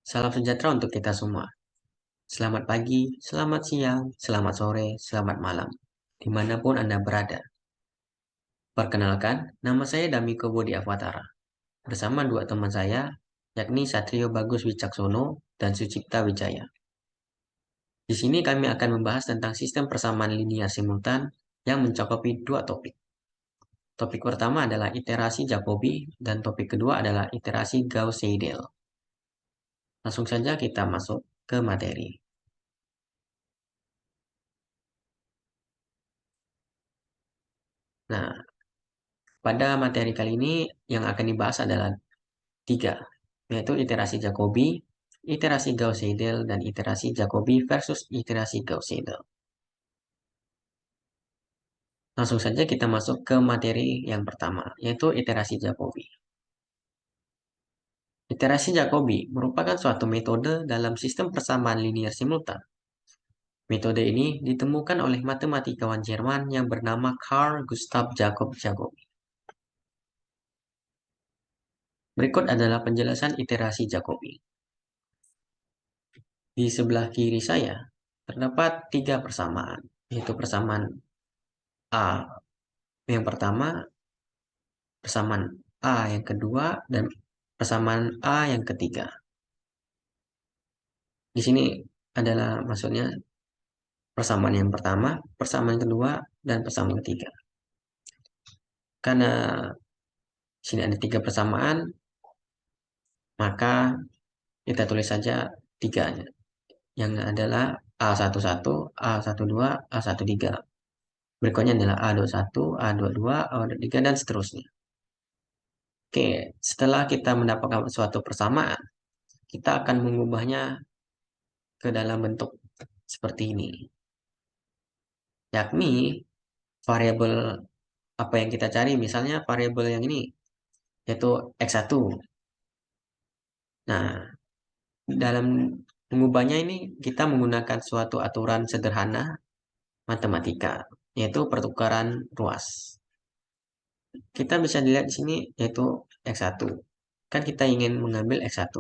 Salam sejahtera untuk kita semua. Selamat pagi, selamat siang, selamat sore, selamat malam, dimanapun Anda berada. Perkenalkan, nama saya Damiko Bodi Avatara. Bersama dua teman saya, yakni Satrio Bagus Wicaksono dan Sucipta Wijaya. Di sini kami akan membahas tentang sistem persamaan linear simultan yang mencakupi dua topik. Topik pertama adalah iterasi Jacobi dan topik kedua adalah iterasi Gauss-Seidel. Langsung saja kita masuk ke materi. Nah, pada materi kali ini yang akan dibahas adalah tiga, yaitu iterasi Jacobi, iterasi Gauss-Seidel, dan iterasi Jacobi versus iterasi Gauss-Seidel. Langsung saja kita masuk ke materi yang pertama, yaitu iterasi Jacobi. Iterasi Jacobi merupakan suatu metode dalam sistem persamaan linear simultan. Metode ini ditemukan oleh matematikawan Jerman yang bernama Carl Gustav Jacob Jacobi. Berikut adalah penjelasan iterasi Jacobi. Di sebelah kiri saya terdapat tiga persamaan, yaitu persamaan A yang pertama, persamaan A yang kedua, dan persamaan A yang ketiga. Di sini adalah maksudnya persamaan yang pertama, persamaan yang kedua, dan persamaan yang ketiga. Karena sini ada tiga persamaan, maka kita tulis saja tiganya. Yang adalah A11, A12, A13. Berikutnya adalah A21, A22, A23, dan seterusnya. Oke, setelah kita mendapatkan suatu persamaan, kita akan mengubahnya ke dalam bentuk seperti ini. Yakni variabel apa yang kita cari, misalnya variabel yang ini, yaitu X1. Nah, dalam mengubahnya ini kita menggunakan suatu aturan sederhana matematika, yaitu pertukaran ruas. Kita bisa dilihat di sini, yaitu X1. Kan kita ingin mengambil X1.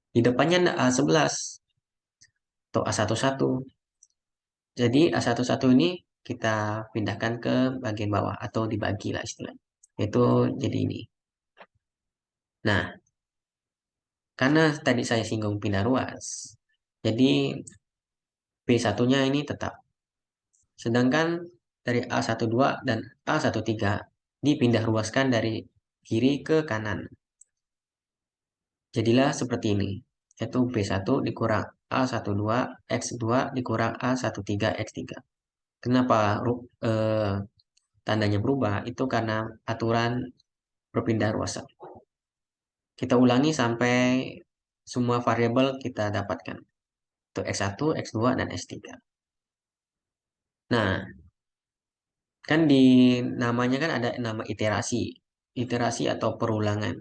Di depannya ada A11 atau A11. Jadi A11 ini kita pindahkan ke bagian bawah atau dibagi lah istilahnya. Itu jadi ini. Nah, karena tadi saya singgung pindah ruas, jadi P1-nya ini tetap. Sedangkan dari A12 dan A13 dipindah ruaskan dari kiri ke kanan. Jadilah seperti ini, yaitu B1 dikurang A12 X2 dikurang A13 X3. Kenapa tandanya berubah? Itu karena aturan perpindahan ruasan. Kita ulangi sampai semua variabel kita dapatkan. Itu X1, X2, dan X3. Nah, kan di namanya kan ada nama iterasi. Iterasi atau perulangan.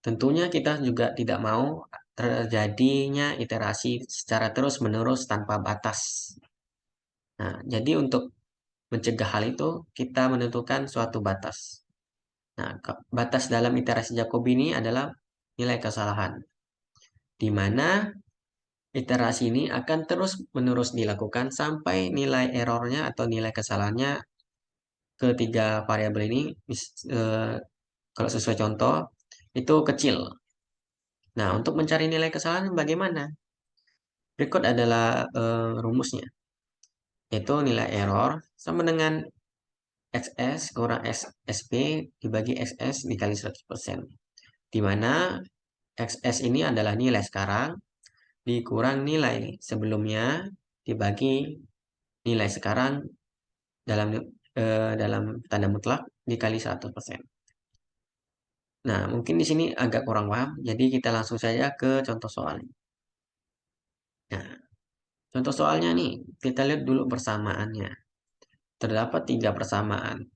Tentunya kita juga tidak mau terjadinya iterasi secara terus-menerus tanpa batas. Nah, jadi untuk mencegah hal itu, kita menentukan suatu batas. Nah, batas dalam iterasi Jacobi ini adalah nilai kesalahan, di mana iterasi ini akan terus-menerus dilakukan sampai nilai errornya atau nilai kesalahannya ketiga variabel ini, kalau sesuai contoh, itu kecil. Nah, untuk mencari nilai kesalahan bagaimana? Berikut adalah rumusnya, yaitu nilai error sama dengan XS kurang XSP dibagi XS dikali 100%. Di mana XS ini adalah nilai sekarang dikurang nilai sebelumnya dibagi nilai sekarang dalam dalam tanda mutlak dikali 100%. Nah, mungkin di sini agak kurang paham, jadi kita langsung saja ke contoh soalnya. Nah, contoh soalnya nih, kita lihat dulu persamaannya. Terdapat tiga persamaan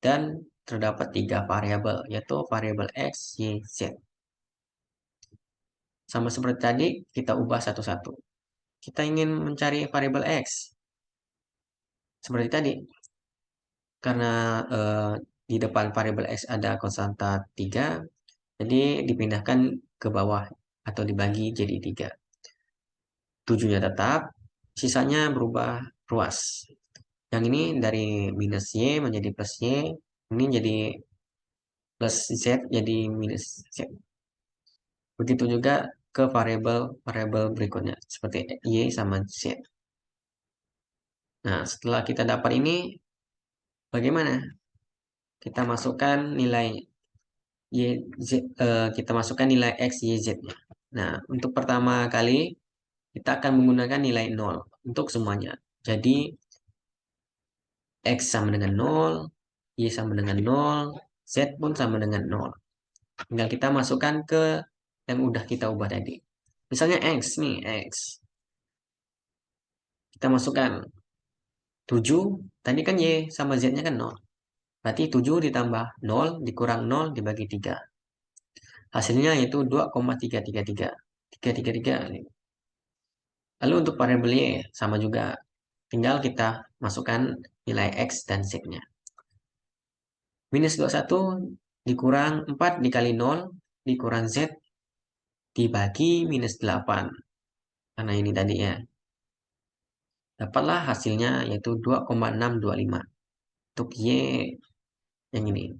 dan terdapat tiga variabel, yaitu variabel X, Y, Z. Sama seperti tadi, kita ubah satu-satu. Kita ingin mencari variabel X. Seperti tadi, karena di depan variabel X ada konstanta 3, Jadi dipindahkan ke bawah atau dibagi jadi 3. 7-nya tetap, sisanya berubah ruas. Yang ini dari minus Y menjadi plus Y, ini jadi plus Z jadi minus Z. Begitu juga ke variabel berikutnya, seperti Y sama Z. Nah, setelah kita dapat ini, bagaimana? Kita masukkan nilai Y, Z, kita masukkan nilai X, Y, Z-nya. Nah, untuk pertama kali, kita akan menggunakan nilai 0 untuk semuanya. Jadi, X sama dengan 0, Y sama dengan 0, Z pun sama dengan 0. Tinggal kita masukkan ke yang udah kita ubah tadi. Misalnya X nih, X. Kita masukkan 7, tadi kan Y sama Z-nya kan 0. Berarti 7 ditambah 0 dikurang 0 dibagi 3. Hasilnya yaitu 2,333. 333. Lalu untuk variabel Y sama juga. Tinggal kita masukkan nilai X dan Z-nya. Minus 21 dikurang 4 dikali 0 dikurang Z dibagi minus 8. Karena ini tadi ya. Dapatlah hasilnya yaitu 2,625. Untuk Y yang ini.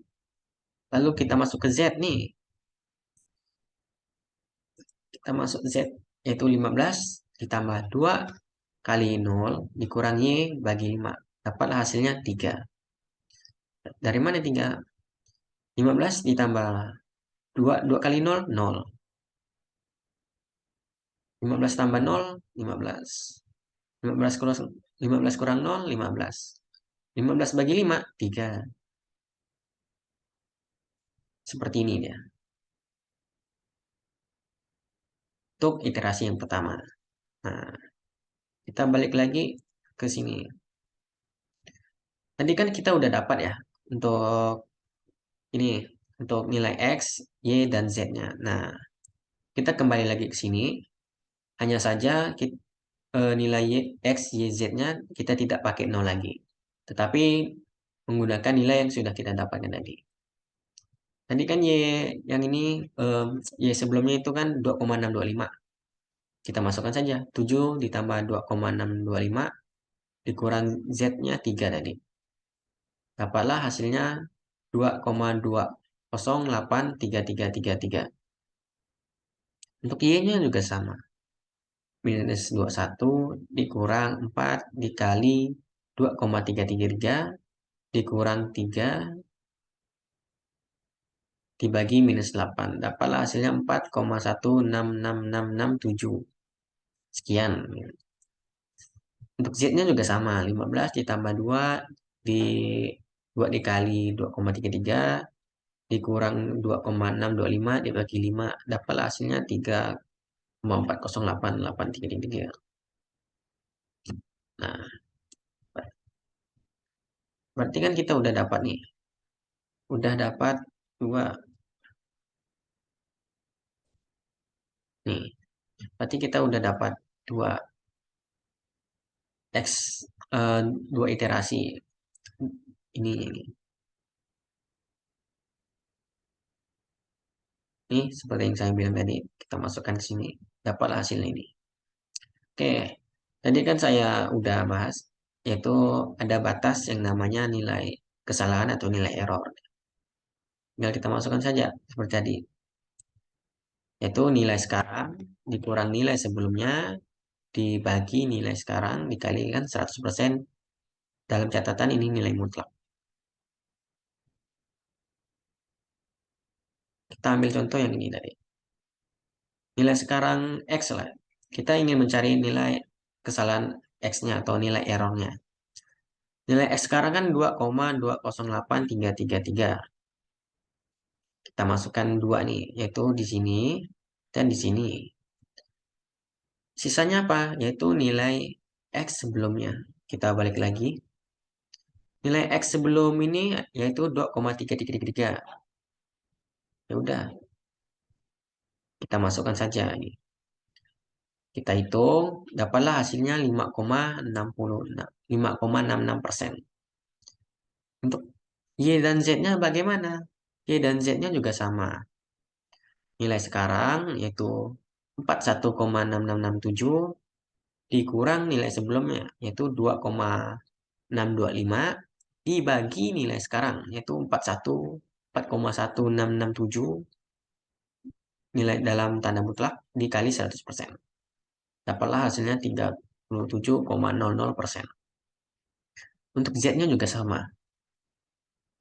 Lalu kita masuk ke Z nih. Kita masuk Z yaitu 15 ditambah 2 kali 0 dikurang Y bagi 5. Dapatlah hasilnya 3. Dari mana 3? 15 ditambah 2, 2 kali 0, 0. 15 tambah 0, 15. 15 kurang 15 kurang 0, 15. 15 bagi 5, 3. Seperti ini dia. Untuk iterasi yang pertama. Nah, kita balik lagi ke sini. Tadi kan kita udah dapat ya untuk ini, untuk nilai X, Y, dan Z-nya. Nah, kita kembali lagi ke sini. Hanya saja nilai X, Y, Z-nya kita tidak pakai 0 lagi. Tetapi menggunakan nilai yang sudah kita dapatkan tadi. Tadi kan Y yang ini, Y sebelumnya itu kan 2,625. Kita masukkan saja. 7 ditambah 2,625 dikurang Z-nya 3 tadi. Dapatlah hasilnya 2,208333. Untuk Y-nya juga sama. Minus 21 dikurang 4 dikali 2,333 dikurang 3 dibagi minus 8. Dapatlah hasilnya 4,166667. Sekian. Untuk Z-nya juga sama. 15 ditambah 2 di 2 dikali 2,33 dikurang 2,625 dibagi 5. Dapatlah hasilnya 3,408833. Nah, berarti kan kita udah dapat nih. Udah dapat 2. Nih, berarti kita udah dapat 2 X, 2 iterasi. Ini. Ini seperti yang saya bilang tadi, kita masukkan ke sini, dapatlah hasilnya ini. Oke, tadi kan saya udah bahas, yaitu ada batas yang namanya nilai kesalahan atau nilai error. Tinggal kita masukkan saja, seperti tadi. Yaitu nilai sekarang dikurang nilai sebelumnya, dibagi nilai sekarang, dikalikan 100%. Dalam catatan ini nilai mutlak. Kita ambil contoh yang ini tadi. Nilai sekarang X lah. Kita ingin mencari nilai kesalahan X-nya atau nilai errornya. Nilai X sekarang kan 2,208333. Kita masukkan 2 nih, yaitu di sini dan di sini. Sisanya apa? Yaitu nilai X sebelumnya. Kita balik lagi. Nilai X sebelum ini yaitu 2,333. Ya udah, kita masukkan saja ini. Kita hitung, dapatlah hasilnya 5,66%. Untuk Y dan Z-nya bagaimana? Y dan Z-nya juga sama. nilai sekarang yaitu 41,6667 dikurang nilai sebelumnya yaitu 2,625 dibagi nilai sekarang yaitu 4,1667 nilai dalam tanda mutlak dikali 100%. Dapatlah hasilnya 37,00%. Untuk Z-nya juga sama.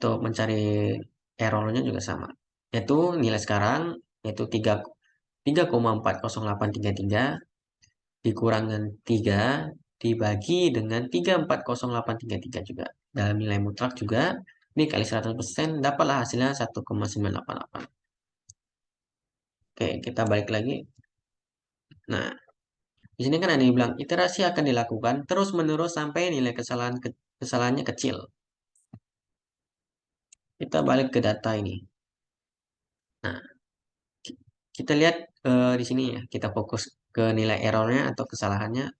Untuk mencari errornya juga sama. Yaitu nilai sekarang yaitu 3,40833 dikurangkan 3 dibagi dengan 3,40833 juga. Dalam nilai mutlak juga dikali 100% dapatlah hasilnya 1,988. Oke, kita balik lagi. Nah, di sini kan ada yang bilang iterasi akan dilakukan terus-menerus sampai nilai kesalahannya kecil. Kita balik ke data ini. Nah, kita lihat di sini ya, kita fokus ke nilai errornya atau kesalahannya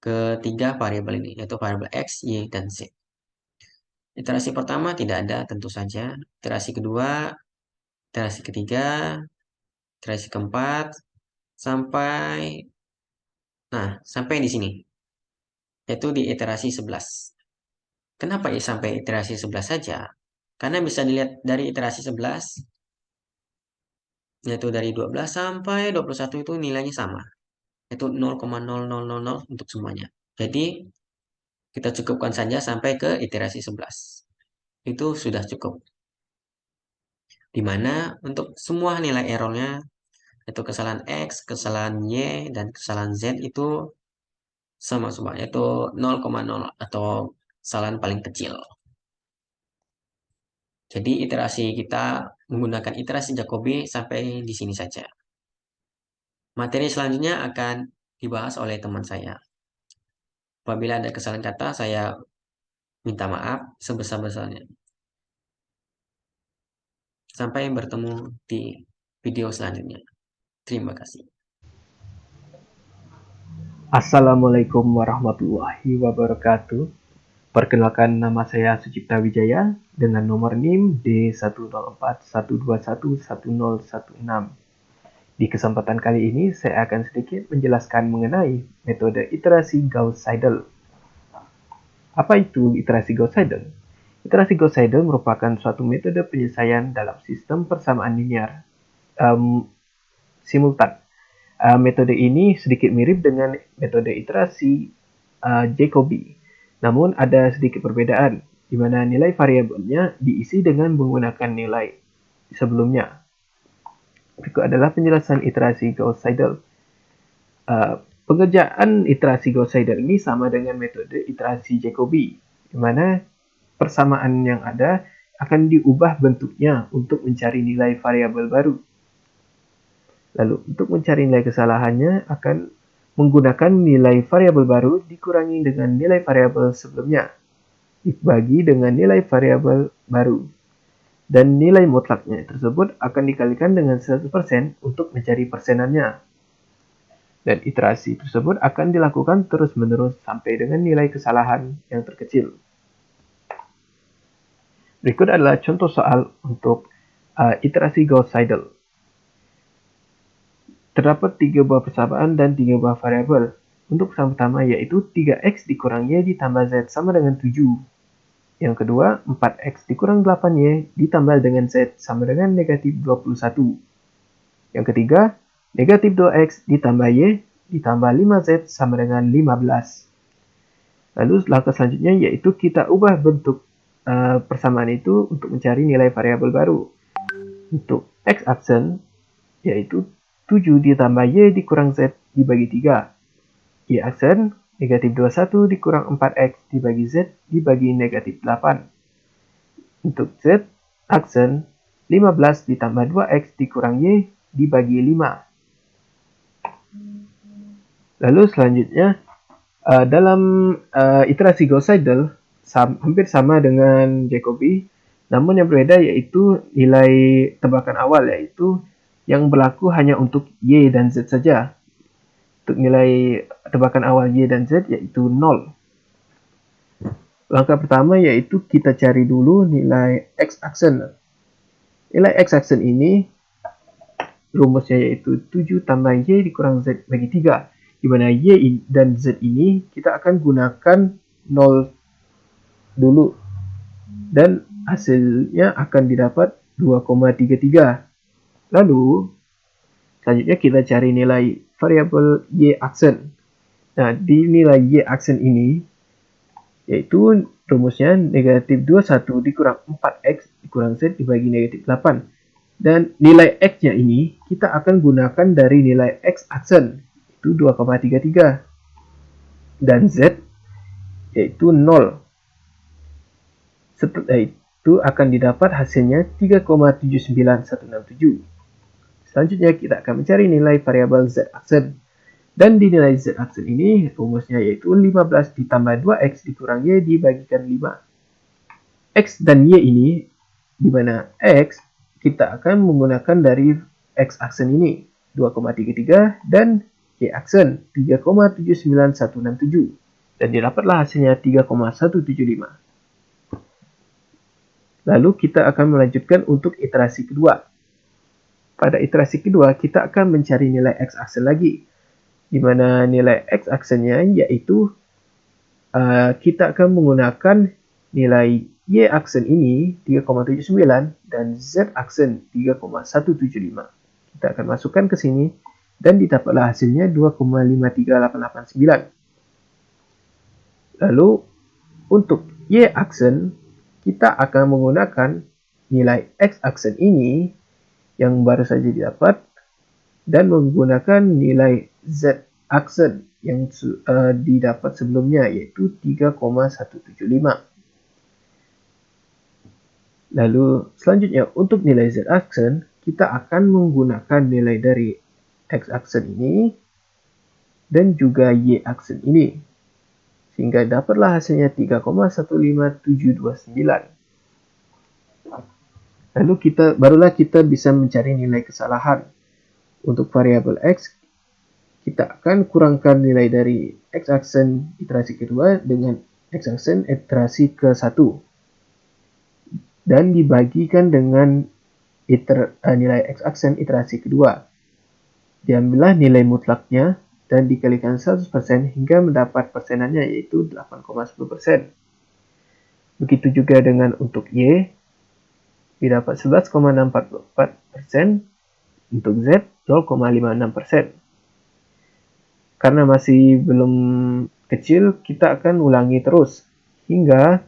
ketiga variabel ini, yaitu variabel X, Y, dan Z. Iterasi pertama tidak ada, tentu saja. Iterasi kedua, iterasi ketiga, iterasi keempat, sampai di sini, yaitu di iterasi 11. Kenapa ya sampai iterasi 11 saja? Karena bisa dilihat dari iterasi 11, yaitu dari 12 sampai 21 itu nilainya sama. Yaitu 0,0000 untuk semuanya. Jadi, kita cukupkan saja sampai ke iterasi 11. Itu sudah cukup. Di mana untuk semua nilai errornya, yaitu kesalahan X, kesalahan Y, dan kesalahan Z itu sama semua, yaitu 0,0 atau kesalahan paling kecil. Jadi iterasi kita menggunakan iterasi Jacobi sampai di sini saja. Materi selanjutnya akan dibahas oleh teman saya. Apabila ada kesalahan kata, saya minta maaf sebesar-besarnya. Sampai bertemu di video selanjutnya. Terima kasih. Assalamualaikum warahmatullahi wabarakatuh. Perkenalkan, nama saya Sucipta Wijaya dengan nomor NIM D10412111016. Di kesempatan kali ini saya akan sedikit menjelaskan mengenai metode iterasi Gauss-Seidel. Apa itu iterasi Gauss-Seidel? Iterasi Gauss-Seidel merupakan suatu metode penyelesaian dalam sistem persamaan linear simultan. Metode ini sedikit mirip dengan metode iterasi Jacobi, namun ada sedikit perbedaan, di mana nilai variabelnya diisi dengan menggunakan nilai sebelumnya. Berikut adalah penjelasan iterasi Gauss-Seidel. Pengerjaan iterasi Gauss-Seidel ini sama dengan metode iterasi Jacobi, di mana persamaan yang ada akan diubah bentuknya untuk mencari nilai variabel baru. Lalu untuk mencari nilai kesalahannya akan menggunakan nilai variabel baru dikurangi dengan nilai variabel sebelumnya, dibagi dengan nilai variabel baru. Dan nilai mutlaknya tersebut akan dikalikan dengan 100% untuk mencari persenannya. Dan iterasi tersebut akan dilakukan terus-menerus sampai dengan nilai kesalahan yang terkecil. Berikut adalah contoh soal untuk iterasi Gauss-Seidel. Terdapat 3 buah persamaan dan 3 buah variabel. Untuk persamaan pertama yaitu 3x dikurang y ditambah z sama dengan 7. Yang kedua, 4x dikurang 8y ditambah dengan z sama dengan negatif 21. Yang ketiga, negatif 2x ditambah y ditambah 5z sama dengan 15. Lalu langkah selanjutnya yaitu kita ubah bentuk persamaan itu untuk mencari nilai variabel baru. Untuk x-aksen yaitu 7 ditambah y dikurang z dibagi 3. Y aksen negatif 21 dikurang 4x dibagi z dibagi negatif 8. Untuk z aksen 15 ditambah 2x dikurang y dibagi 5. Lalu selanjutnya dalam iterasi Gauss-Seidel hampir sama dengan Jacobi, namun yang berbeda yaitu nilai tebakan awal, yaitu yang berlaku hanya untuk y dan z saja. Untuk nilai tebakan awal y dan z yaitu 0. Langkah pertama yaitu kita cari dulu nilai x-aksen. Nilai x-aksen ini rumusnya yaitu 7 tambah Y dikurang Z bagi 3, di mana Y dan Z ini kita akan gunakan 0 dulu, dan hasilnya akan didapat 2,33. Lalu, selanjutnya kita cari nilai variabel Y aksen. Nah, di nilai Y aksen ini, yaitu rumusnya negatif 21 dikurang 4X dikurang Z dibagi negatif 8. Dan nilai X-nya ini kita akan gunakan dari nilai X aksen, itu 2,33. Dan Z yaitu 0. Setelah itu akan didapat hasilnya 3,79167. Selanjutnya kita akan mencari nilai variabel Z aksen. Dan di nilai Z aksen ini rumusnya yaitu 15 ditambah 2X dikurang Y dibagikan 5. X dan Y ini, di mana X kita akan menggunakan dari X aksen ini 2,33 dan Y aksen 3,79167. Dan didapatlah hasilnya 3,175. Lalu kita akan melanjutkan untuk iterasi kedua. Pada iterasi kedua, kita akan mencari nilai X aksen lagi, di mana nilai X aksennya yaitu kita akan menggunakan nilai Y aksen ini 3,79 dan Z aksen 3,175. Kita akan masukkan ke sini dan didapatlah hasilnya 2,53889. Lalu untuk Y aksen, kita akan menggunakan nilai X aksen ini yang baru saja didapat dan menggunakan nilai Z aksen yang didapat sebelumnya yaitu 3,175. Lalu selanjutnya untuk nilai Z aksen, kita akan menggunakan nilai dari X aksen ini dan juga Y aksen ini, sehingga dapatlah hasilnya 3,15729. Lalu barulah kita bisa mencari nilai kesalahan. Untuk variabel X, kita akan kurangkan nilai dari X aksen iterasi kedua dengan X aksen iterasi ke-1. Dan dibagikan dengan nilai X aksen iterasi kedua. Diambillah nilai mutlaknya dan dikalikan 100% hingga mendapat persenannya yaitu 8,10%. Begitu juga dengan untuk Y, didapat 11,644%, untuk Z 0,56%. Karena masih belum kecil, kita akan ulangi terus hingga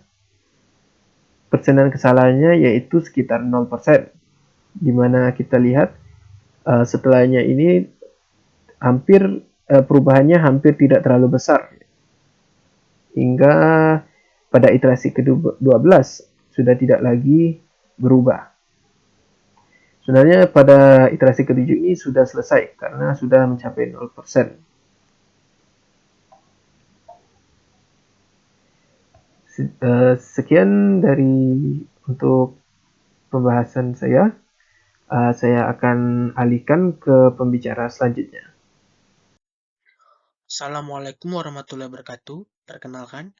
persenan kesalahannya yaitu sekitar 0%. Dimana kita lihat setelahnya ini perubahannya hampir tidak terlalu besar. Hingga pada iterasi ke-12 sudah tidak lagi berubah. Sebenarnya pada iterasi ke-7 ini sudah selesai karena sudah mencapai 0%. Sekian untuk pembahasan saya. Saya akan alihkan ke pembicara selanjutnya. Assalamualaikum warahmatullahi wabarakatuh. Perkenalkan,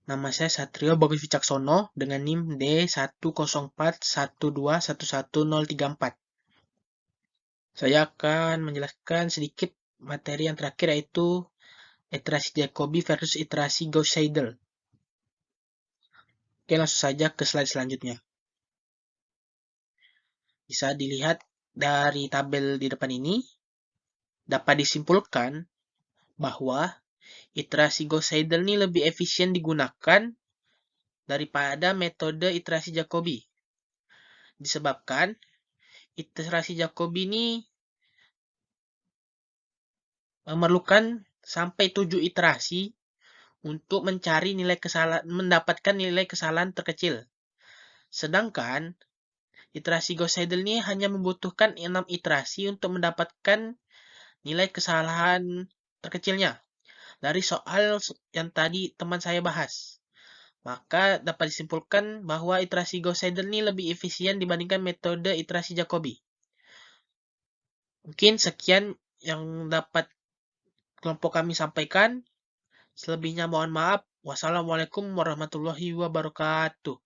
nama saya Satrio Bagus Wicaksono dengan NIM D10412111034. Saya akan menjelaskan sedikit materi yang terakhir yaitu iterasi Jacobi versus iterasi Gauss-Seidel. Oke, langsung saja ke slide selanjutnya. Bisa dilihat dari tabel di depan ini, dapat disimpulkan bahwa iterasi Gauss-Seidel ini lebih efisien digunakan daripada metode iterasi Jacobi. Disebabkan iterasi Jacobi ini memerlukan sampai 7 iterasi untuk mencari mendapatkan nilai kesalahan terkecil. Sedangkan iterasi Gauss-Seidel ini hanya membutuhkan 6 iterasi untuk mendapatkan nilai kesalahan terkecilnya dari soal yang tadi teman saya bahas. Maka dapat disimpulkan bahwa iterasi Gauss-Seidel ini lebih efisien dibandingkan metode iterasi Jacobi. Mungkin sekian yang dapat kelompok kami sampaikan. Selebihnya mohon maaf. Wassalamualaikum warahmatullahi wabarakatuh.